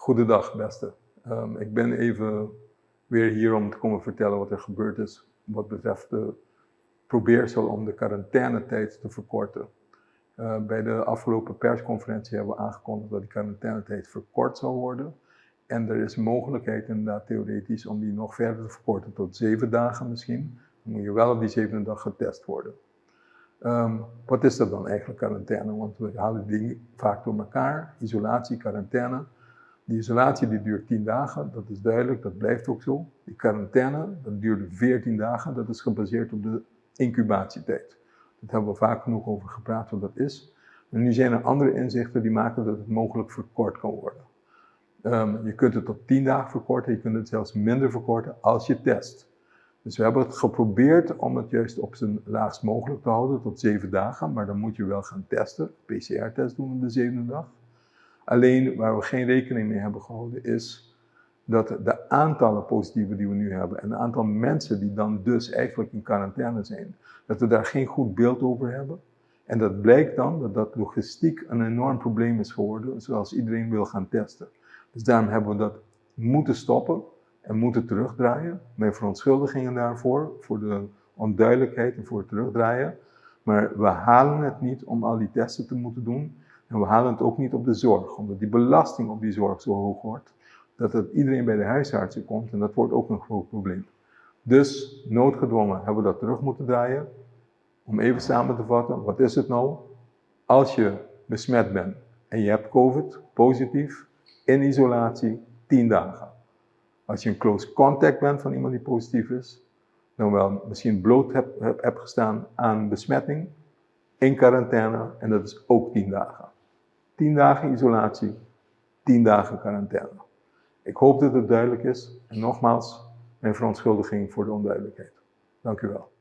Goedendag, beste. Ik ben even weer hier om te komen vertellen wat er gebeurd is wat betreft de probeersel om de quarantainetijd te verkorten. Bij de afgelopen persconferentie hebben we aangekondigd dat die quarantainetijd verkort zal worden. En er is mogelijkheid inderdaad theoretisch om die nog verder te verkorten tot 7 dagen misschien. Dan moet je wel op die 7e dag getest worden. Wat is dat dan eigenlijk, quarantaine? Want we halen dingen vaak door elkaar. Isolatie, quarantaine. Die isolatie die duurt 10 dagen, dat is duidelijk, dat blijft ook zo. Die quarantaine, dat duurde 14 dagen, dat is gebaseerd op de incubatietijd. Daar hebben we vaak genoeg over gepraat wat dat is. En nu zijn er andere inzichten die maken dat het mogelijk verkort kan worden. Je kunt het tot 10 dagen verkorten, je kunt het zelfs minder verkorten als je test. Dus we hebben het geprobeerd om het juist op zijn laagst mogelijk te houden, tot 7 dagen. Maar dan moet je wel gaan testen, PCR-test doen op de 7e dag. Alleen waar we geen rekening mee hebben gehouden is dat de aantallen positieven die we nu hebben en het aantal mensen die dan dus eigenlijk in quarantaine zijn, dat we daar geen goed beeld over hebben. En dat blijkt dan dat logistiek een enorm probleem is geworden, zoals iedereen wil gaan testen. Dus daarom hebben we dat moeten stoppen en moeten terugdraaien. Mijn verontschuldigingen daarvoor, voor de onduidelijkheid en voor het terugdraaien. Maar we halen het niet om al die testen te moeten doen. En we halen het ook niet op de zorg, omdat die belasting op die zorg zo hoog wordt, dat het iedereen bij de huisartsen komt en dat wordt ook een groot probleem. Dus noodgedwongen hebben we dat terug moeten draaien. Om even samen te vatten, wat is het nou? Als je besmet bent en je hebt COVID, positief, in isolatie, 10 dagen. Als je een close contact bent van iemand die positief is, dan wel misschien bloot hebt gestaan aan besmetting, in quarantaine en dat is ook 10 dagen. 10 dagen isolatie, 10 dagen quarantaine. Ik hoop dat het duidelijk is en nogmaals, mijn verontschuldiging voor de onduidelijkheid. Dank u wel.